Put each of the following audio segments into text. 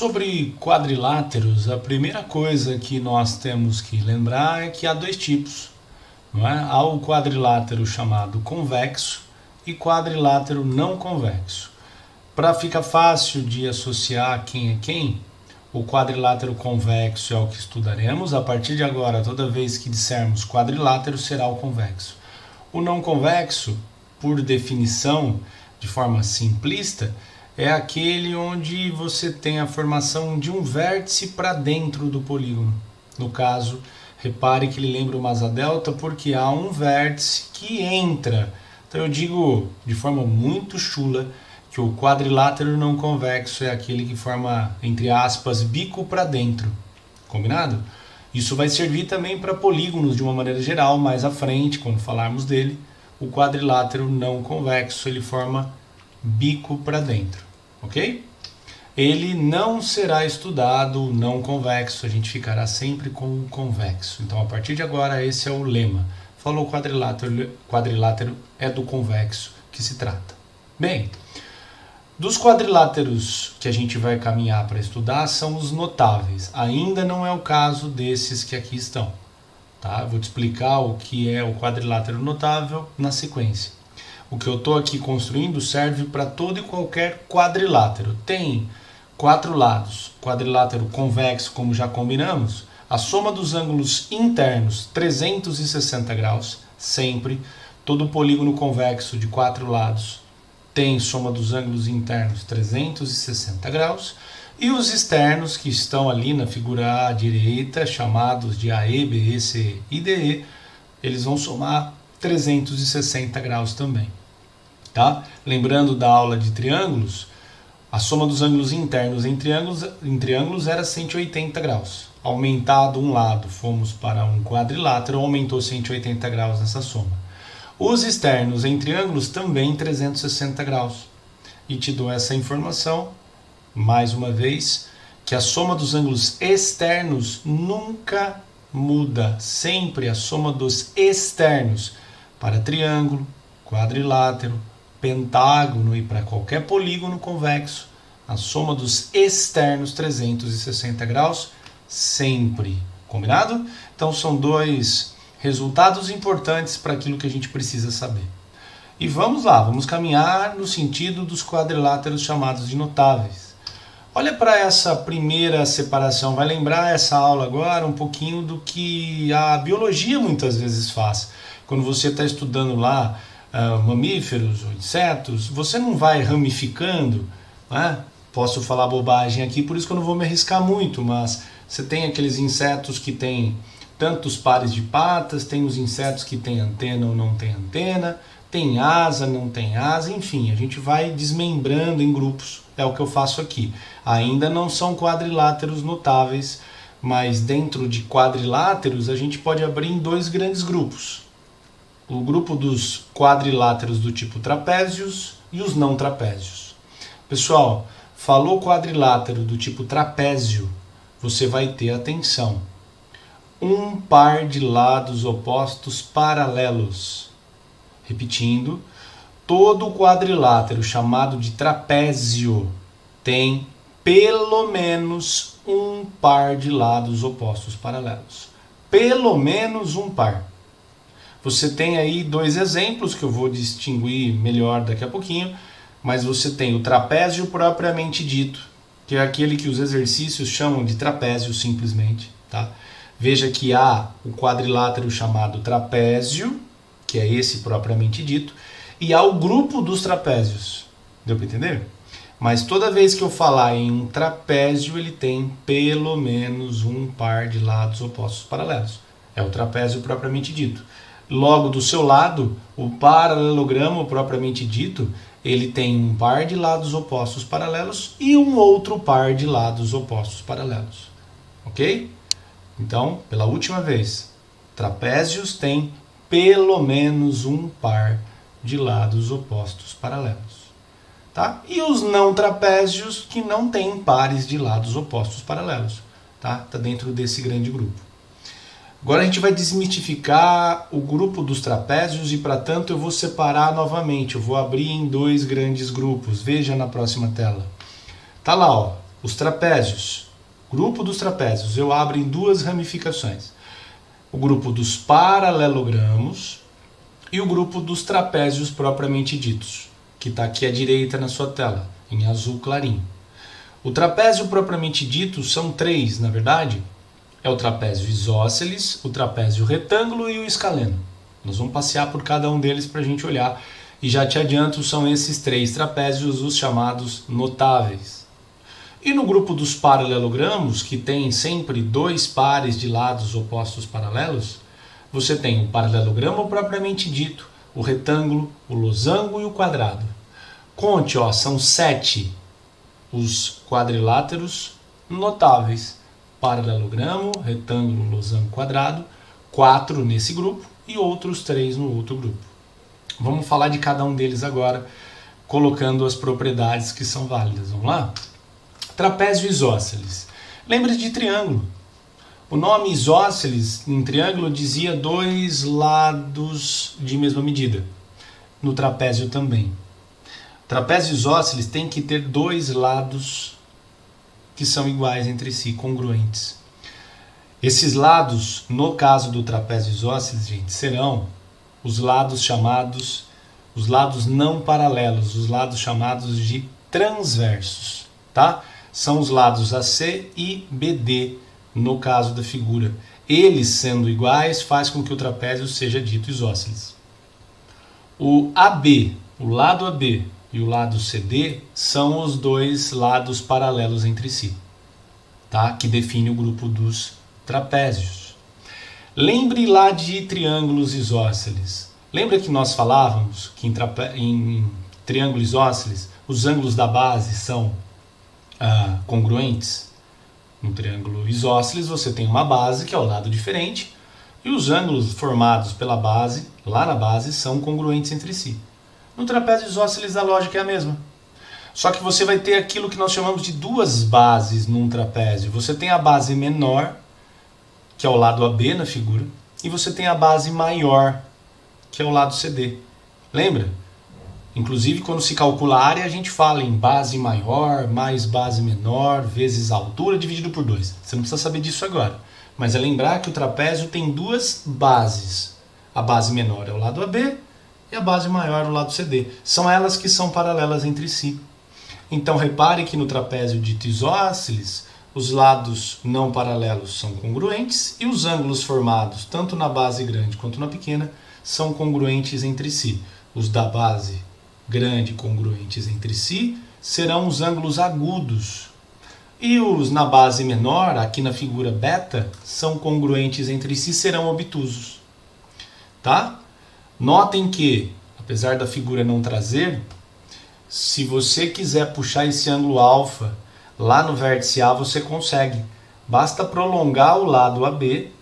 Sobre quadriláteros, a primeira coisa que nós temos que lembrar é que há dois tipos, não é? Há o quadrilátero chamado convexo e quadrilátero não convexo. Para ficar fácil de associar quem é quem, o quadrilátero convexo é o que estudaremos. A partir de agora, toda vez que dissermos quadrilátero, será o convexo. O não convexo, por definição, de forma simplista, é aquele onde você tem a formação de um vértice para dentro do polígono. No caso, repare que ele lembra o asa delta porque há um vértice que entra. Então eu digo de forma muito chula que o quadrilátero não convexo é aquele que forma, entre aspas, bico para dentro. Combinado? Isso vai servir também para polígonos de uma maneira geral, mais à frente, quando falarmos dele. O quadrilátero não convexo, ele forma bico para dentro, ok? Ele não será estudado não convexo, a gente ficará sempre com o convexo. Então, a partir de agora, esse é o lema. Falou quadrilátero é do convexo que se trata. Bem, dos quadriláteros que a gente vai caminhar para estudar são os notáveis. Ainda não é o caso desses que aqui estão. Tá? Vou te explicar o que é o quadrilátero notável na sequência. O que eu estou aqui construindo serve para todo e qualquer quadrilátero. Tem 4 lados. Quadrilátero convexo, como já combinamos, a soma dos ângulos internos 360 graus, sempre. Todo polígono convexo de 4 lados tem soma dos ângulos internos 360 graus. E os externos, que estão ali na figura à direita, chamados de AE, BE, CE e DE, eles vão somar 360 graus também. Tá? Lembrando da aula de triângulos, a soma dos ângulos internos em triângulos era 180 graus. Aumentado um lado, fomos para um quadrilátero, aumentou 180 graus nessa soma. Os externos em triângulos também 360 graus. E te dou essa informação, mais uma vez, que a soma dos ângulos externos nunca muda. Sempre a soma dos externos para triângulo, quadrilátero, pentágono e para qualquer polígono convexo, a soma dos externos 360 graus sempre. Combinado? Então são dois resultados importantes para aquilo que a gente precisa saber. E vamos lá, vamos caminhar no sentido dos quadriláteros chamados de notáveis. Olha para essa primeira separação, vai lembrar essa aula agora um pouquinho do que a biologia muitas vezes faz. Quando você está estudando lá mamíferos ou insetos, você não vai ramificando, né? Posso falar bobagem aqui, por isso que eu não vou me arriscar muito, mas você tem aqueles insetos que têm tantos pares de patas, tem os insetos que têm antena ou não têm antena, tem asa, não tem asa, enfim, a gente vai desmembrando em grupos, é o que eu faço aqui. Ainda não são quadriláteros notáveis, mas dentro de quadriláteros a gente pode abrir em 2 grandes grupos. O grupo dos quadriláteros do tipo trapézios e os não trapézios. Pessoal, falou quadrilátero do tipo trapézio, você vai ter, atenção, um par de lados opostos paralelos. Repetindo, todo quadrilátero chamado de trapézio tem pelo menos um par de lados opostos paralelos. Pelo menos um par. Você tem aí 2 exemplos que eu vou distinguir melhor daqui a pouquinho, mas você tem o trapézio propriamente dito, que é aquele que os exercícios chamam de trapézio simplesmente. Tá? Veja que há o quadrilátero chamado trapézio, que é esse propriamente dito, e há o grupo dos trapézios. Deu para entender? Mas toda vez que eu falar em um trapézio, ele tem pelo menos um par de lados opostos paralelos. É o trapézio propriamente dito. Logo do seu lado, o paralelogramo propriamente dito, ele tem um par de lados opostos paralelos e um outro par de lados opostos paralelos. Ok? Então, pela última vez, trapézios têm pelo menos um par de lados opostos paralelos. Tá? E os não trapézios que não têm pares de lados opostos paralelos. Tá dentro desse grande grupo. Agora a gente vai desmitificar o grupo dos trapézios e, para tanto, eu vou separar novamente. Eu vou abrir em 2 grandes grupos. Veja na próxima tela. Tá lá, ó. Os trapézios. Grupo dos trapézios eu abro em duas ramificações. O grupo dos paralelogramos e o grupo dos trapézios propriamente ditos, que está aqui à direita na sua tela, em azul clarinho. O trapézio propriamente dito são três, na verdade. É o trapézio isósceles, o trapézio retângulo e o escaleno. Nós vamos passear por cada um deles para a gente olhar. E já te adianto, são esses três trapézios os chamados notáveis. E no grupo dos paralelogramos, que tem sempre dois pares de lados opostos paralelos, você tem o paralelogramo propriamente dito, o retângulo, o losango e o quadrado. Conte, são 7 os quadriláteros notáveis. Paralelogramo, retângulo, losango, quadrado, 4 nesse grupo e outros 3 no outro grupo. Vamos falar de cada um deles agora, colocando as propriedades que são válidas. Vamos lá? Trapézio isósceles. Lembre de triângulo. O nome isósceles em triângulo dizia dois lados de mesma medida. No trapézio também. Trapézio isósceles tem que ter dois lados que são iguais entre si, congruentes. Esses lados, no caso do trapézio isósceles, gente, serão os lados chamados, os lados não paralelos, os lados chamados de transversos, tá? São os lados AC e BD, no caso da figura. Eles sendo iguais faz com que o trapézio seja dito isósceles. O AB, o lado AB e o lado CD são os dois lados paralelos entre si, tá? Que define o grupo dos trapézios. Lembre lá de triângulos isósceles. Lembra que nós falávamos que em triângulo isósceles os ângulos da base são congruentes? No triângulo isósceles você tem uma base que é o lado diferente e os ângulos formados pela base, lá na base, são congruentes entre si. No trapézio isósceles a lógica é a mesma. Só que você vai ter aquilo que nós chamamos de duas bases num trapézio. Você tem a base menor, que é o lado AB na figura, e você tem a base maior, que é o lado CD. Lembra? Inclusive, quando se calcula a área, a gente fala em base maior, mais base menor, vezes a altura, dividido por 2. Você não precisa saber disso agora. Mas é lembrar que o trapézio tem duas bases. A base menor é o lado AB e a base maior é o lado CD. São elas que são paralelas entre si. Então, repare que no trapézio dito isósceles, os lados não paralelos são congruentes e os ângulos formados, tanto na base grande quanto na pequena, são congruentes entre si. Os da base grande congruentes entre si serão os ângulos agudos. E os na base menor, aqui na figura beta, são congruentes entre si, serão obtusos. Tá? Notem que, apesar da figura não trazer, se você quiser puxar esse ângulo alfa lá no vértice A, você consegue. Basta prolongar o lado AB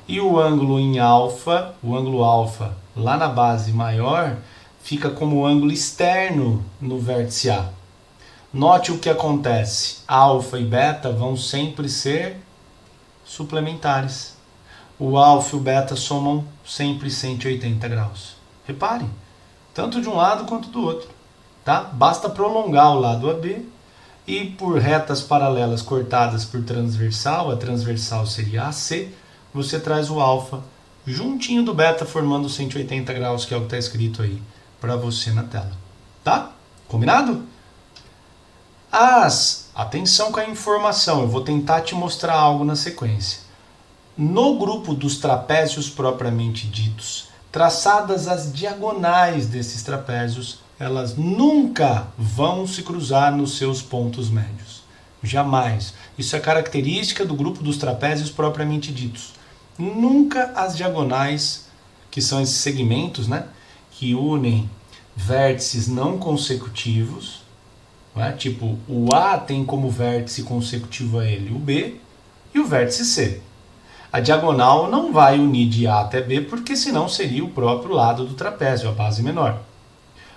e o ângulo em alfa, o ângulo alfa lá na base maior, fica como ângulo externo no vértice A. Note o que acontece. Alfa e beta vão sempre ser suplementares. O alfa e o beta somam sempre 180 graus. Reparem, tanto de um lado quanto do outro. Tá? Basta prolongar o lado AB e por retas paralelas cortadas por transversal, a transversal seria AC, você traz o alfa juntinho do beta formando 180 graus, que é o que está escrito aí para você na tela. Tá? Combinado? Atenção com a informação, eu vou tentar te mostrar algo na sequência. No grupo dos trapézios propriamente ditos, traçadas as diagonais desses trapézios, elas nunca vão se cruzar nos seus pontos médios. Jamais. Isso é característica do grupo dos trapézios propriamente ditos. Nunca as diagonais, que são esses segmentos, né, que unem vértices não consecutivos, né, tipo o A tem como vértice consecutivo a ele o B e o vértice C. A diagonal não vai unir de A até B, porque senão seria o próprio lado do trapézio, a base menor.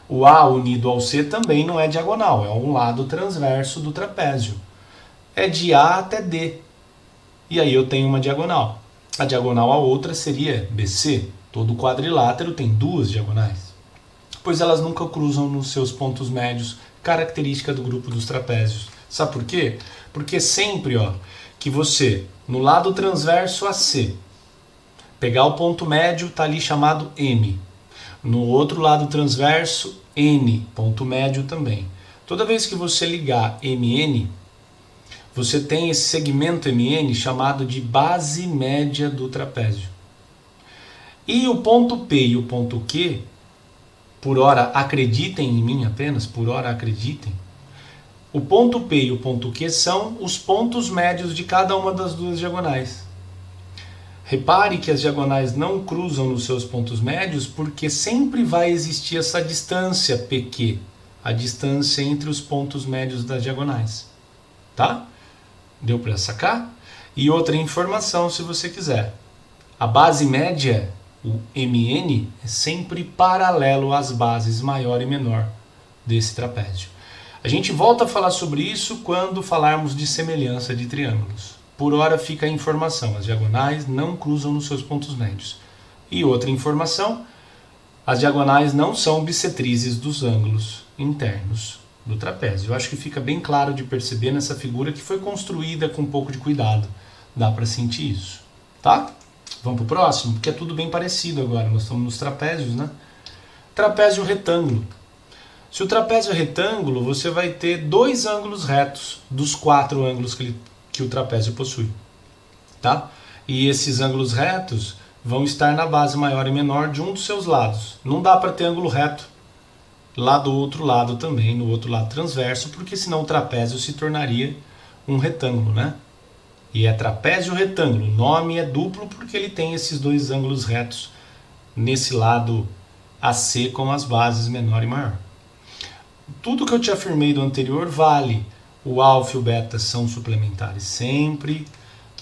O A unido ao C também não é diagonal, é um lado transverso do trapézio. É de A até D. E aí eu tenho uma diagonal. A diagonal a outra seria BC. Todo quadrilátero tem duas diagonais. Pois elas nunca cruzam nos seus pontos médios, característica do grupo dos trapézios Sabe por quê? Porque sempre, ó, que você, no lado transverso AC, pegar o ponto médio, tá ali chamado M. No outro lado transverso, N, ponto médio também. Toda vez que você ligar MN, você tem esse segmento MN chamado de base média do trapézio. E o ponto P e o ponto Q, por hora acreditem em mim apenas, por hora acreditem, o ponto P e o ponto Q são os pontos médios de cada uma das duas diagonais. Repare que as diagonais não cruzam nos seus pontos médios porque sempre vai existir essa distância PQ, a distância entre os pontos médios das diagonais. Tá? Deu para sacar? E outra informação, se você quiser. A base média, o MN, é sempre paralelo às bases maior e menor desse trapézio. A gente volta a falar sobre isso quando falarmos de semelhança de triângulos. Por hora fica a informação, as diagonais não cruzam nos seus pontos médios. E outra informação, as diagonais não são bissetrizes dos ângulos internos do trapézio. Eu acho que fica bem claro de perceber nessa figura que foi construída com um pouco de cuidado. Dá para sentir isso, tá? Vamos para o próximo, porque é tudo bem parecido agora, nós estamos nos trapézios, né? Trapézio retângulo. Se o trapézio é retângulo, você vai ter 2 ângulos retos dos 4 ângulos que o trapézio possui, tá? E esses ângulos retos vão estar na base maior e menor de um dos seus lados. Não dá para ter ângulo reto lá do outro lado também, no outro lado transverso, porque senão o trapézio se tornaria um retângulo, né? E é trapézio retângulo. O nome é duplo porque ele tem esses 2 ângulos retos nesse lado AC com as bases menor e maior. Tudo que eu te afirmei do anterior vale. O alfa e o beta são suplementares sempre.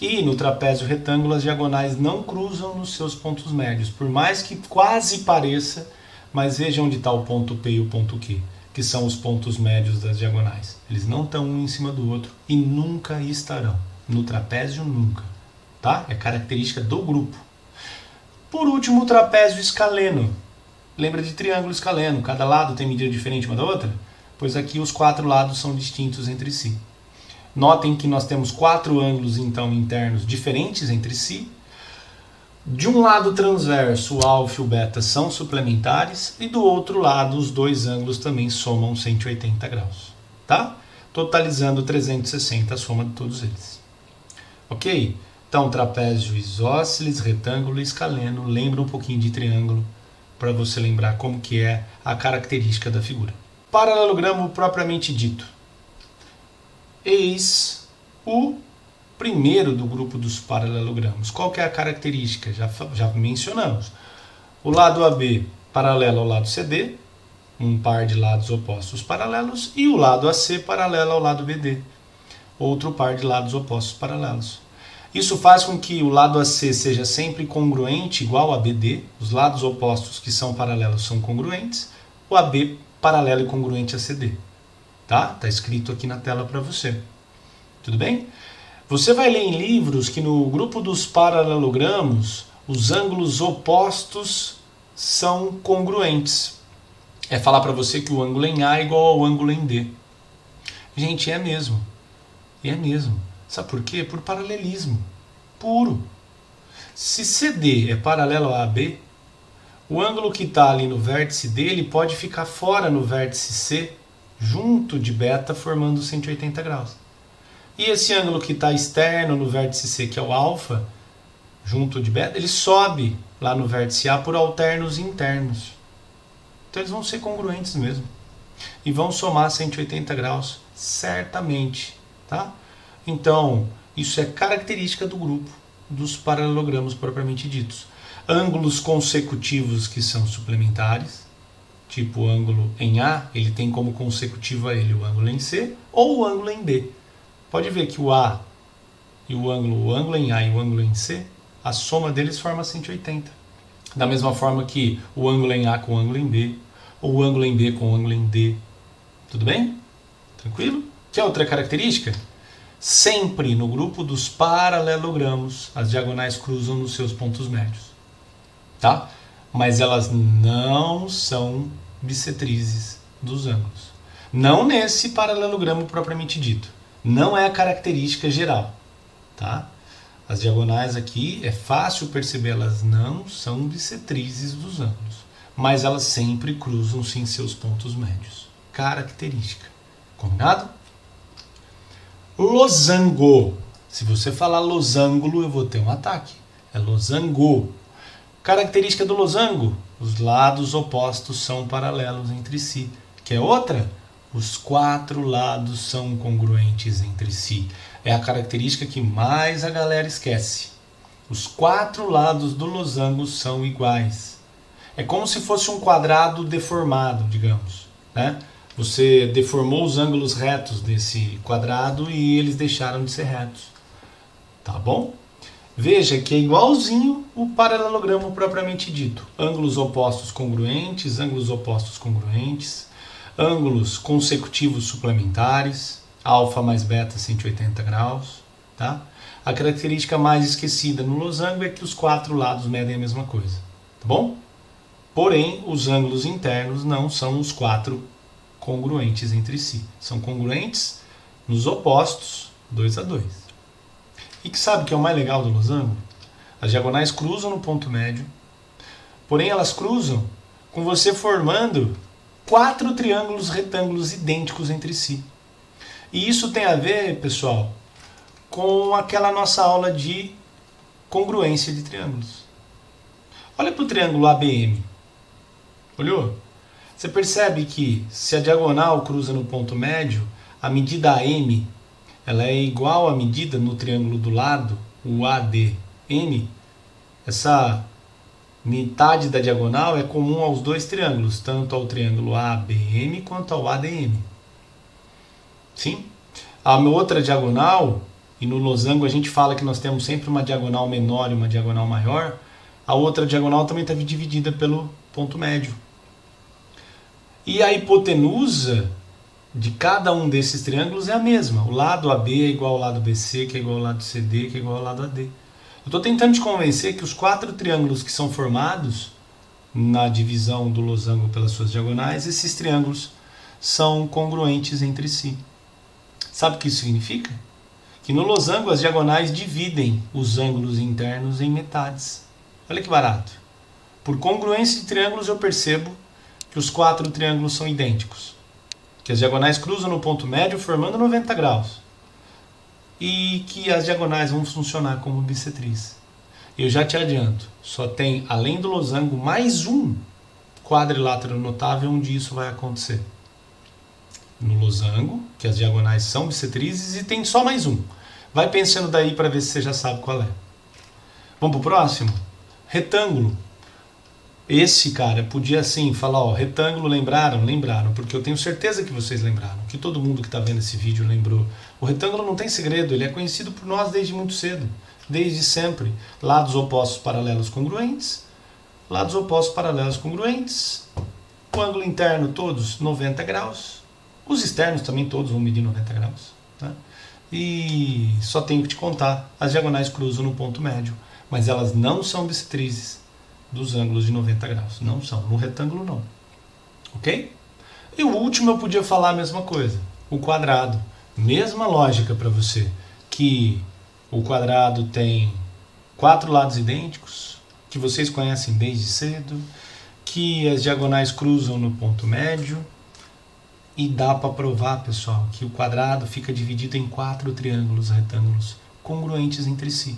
E no trapézio retângulo as diagonais não cruzam nos seus pontos médios. Por mais que quase pareça, mas veja onde está o ponto P e o ponto Q, que são os pontos médios das diagonais. Eles não estão um em cima do outro e nunca estarão. No trapézio, nunca. Tá? É característica do grupo. Por último, o trapézio escaleno. Lembra de triângulo escaleno? Cada lado tem medida diferente uma da outra? Pois aqui os 4 lados são distintos entre si. Notem que nós temos 4 ângulos então internos diferentes entre si. De um lado transverso, o alfa e o beta são suplementares e do outro lado os 2 ângulos também somam 180 graus. Tá? Totalizando 360 a soma de todos eles. Ok? Então, trapézio isósceles, retângulo e escaleno. Lembra um pouquinho de triângulo para você lembrar como que é a característica da figura. Paralelogramo propriamente dito. Eis o primeiro do grupo dos paralelogramos. Qual que é a característica? Já mencionamos. O lado AB paralelo ao lado CD, um par de lados opostos paralelos, e o lado AC paralelo ao lado BD, outro par de lados opostos paralelos. Isso faz com que o lado AC seja sempre congruente, igual a BD, os lados opostos que são paralelos são congruentes, o AB paralelo e congruente a CD. Tá? Tá escrito aqui na tela para você. Tudo bem? Você vai ler em livros que no grupo dos paralelogramos, os ângulos opostos são congruentes. É falar para você que o ângulo em A é igual ao ângulo em D. Gente, é mesmo. É mesmo. Sabe por quê? Por paralelismo puro. Se CD é paralelo a AB, o ângulo que está ali no vértice dele pode ficar fora no vértice C, junto de beta, formando 180 graus. E esse ângulo que está externo no vértice C, que é o alfa, junto de beta, ele sobe lá no vértice A por alternos internos. Então eles vão ser congruentes mesmo. E vão somar 180 graus, certamente. Tá? Então, isso é característica do grupo dos paralelogramos propriamente ditos. Ângulos consecutivos que são suplementares, tipo o ângulo em A, ele tem como consecutivo a ele o ângulo em C ou o ângulo em B. Pode ver que o A e o ângulo em A e o ângulo em C, a soma deles forma 180. Da mesma forma que o ângulo em A com o ângulo em B, ou o ângulo em B com o ângulo em D. Tudo bem? Tranquilo? Que outra característica? Sempre no grupo dos paralelogramos, as diagonais cruzam nos seus pontos médios. Tá? Mas elas não são bissetrizes dos ângulos. Não nesse paralelogramo propriamente dito. Não é a característica geral, tá? As diagonais aqui, é fácil perceber, elas não são bissetrizes dos ângulos, mas elas sempre cruzam-se em seus pontos médios. Característica. Combinado? Losango. Se você falar losango, eu vou ter um ataque. É losango. Característica do losango: os lados opostos são paralelos entre si. Que é outra? Os 4 lados são congruentes entre si. É a característica que mais a galera esquece. Os 4 lados do losango são iguais. É como se fosse um quadrado deformado, digamos, né? Você deformou os ângulos retos desse quadrado e eles deixaram de ser retos. Tá bom? Veja que é igualzinho o paralelogramo propriamente dito. Ângulos opostos congruentes, ângulos opostos congruentes, ângulos consecutivos suplementares, alfa mais beta 180 graus. Tá? A característica mais esquecida no losango é que os 4 lados medem a mesma coisa. Tá bom? Porém, os ângulos internos não são os 4 congruentes entre si. São congruentes nos opostos, 2 a 2. E que sabe o que é o mais legal do losango? As diagonais cruzam no ponto médio, porém elas cruzam com você formando 4 triângulos retângulos idênticos entre si. E isso tem a ver, pessoal, com aquela nossa aula de congruência de triângulos. Olha para o triângulo ABM. Olhou? Você percebe que se a diagonal cruza no ponto médio, a medida AM ela é igual à medida no triângulo do lado, o ADM. Essa metade da diagonal é comum aos 2 triângulos, tanto ao triângulo ABM quanto ao ADM. Sim? A outra diagonal, e no losango a gente fala que nós temos sempre uma diagonal menor e uma diagonal maior, a outra diagonal também está dividida pelo ponto médio. E a hipotenusa de cada um desses triângulos é a mesma. O lado AB é igual ao lado BC, que é igual ao lado CD, que é igual ao lado AD. Eu estou tentando te convencer que os 4 triângulos que são formados na divisão do losango pelas suas diagonais, esses triângulos são congruentes entre si. Sabe o que isso significa? Que no losango as diagonais dividem os ângulos internos em metades. Olha que barato. Por congruência de triângulos eu percebo que os 4 triângulos são idênticos. Que as diagonais cruzam no ponto médio formando 90 graus. E que as diagonais vão funcionar como bissetriz. Eu já te adianto, só tem, além do losango, mais um quadrilátero notável onde isso vai acontecer. No losango, que as diagonais são bissetrizes, e tem só mais um. Vai pensando daí para ver se você já sabe qual é. Vamos para o próximo? Retângulo. Esse, cara, podia assim falar, ó, retângulo, lembraram? Lembraram, porque eu tenho certeza que vocês lembraram, que todo mundo que está vendo esse vídeo lembrou. O retângulo não tem segredo, ele é conhecido por nós desde muito cedo, desde sempre. Lados opostos paralelos congruentes, lados opostos paralelos congruentes, o ângulo interno todos 90 graus, os externos também todos vão medir 90 graus. Tá? E só tenho que te contar, as diagonais cruzam no ponto médio, mas elas não são bissetrizes dos ângulos de 90 graus. Não são. No retângulo, não. Ok? E o último eu podia falar a mesma coisa. O quadrado. Mesma lógica para você. Que o quadrado tem 4 lados idênticos, que vocês conhecem desde cedo, que as diagonais cruzam no ponto médio. E dá para provar, pessoal, que o quadrado fica dividido em 4 triângulos retângulos congruentes entre si.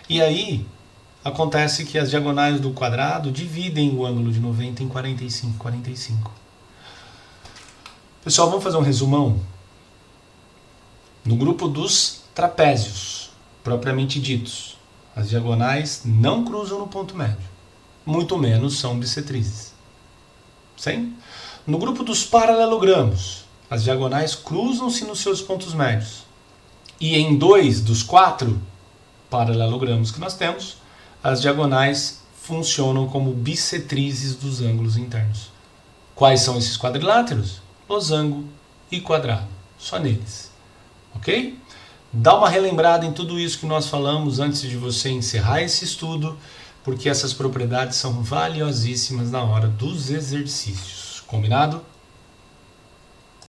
E aí acontece que as diagonais do quadrado dividem o ângulo de 90 em 45, 45. Pessoal, vamos fazer um resumão? No grupo dos trapézios, propriamente ditos, as diagonais não cruzam no ponto médio, muito menos são bissetrizes. Sim? No grupo dos paralelogramos, as diagonais cruzam-se nos seus pontos médios. E em 2 dos 4 paralelogramos que nós temos, as diagonais funcionam como bissetrizes dos ângulos internos. Quais são esses quadriláteros? Losango e quadrado. Só neles. Ok? Dá uma relembrada em tudo isso que nós falamos antes de você encerrar esse estudo, porque essas propriedades são valiosíssimas na hora dos exercícios. Combinado?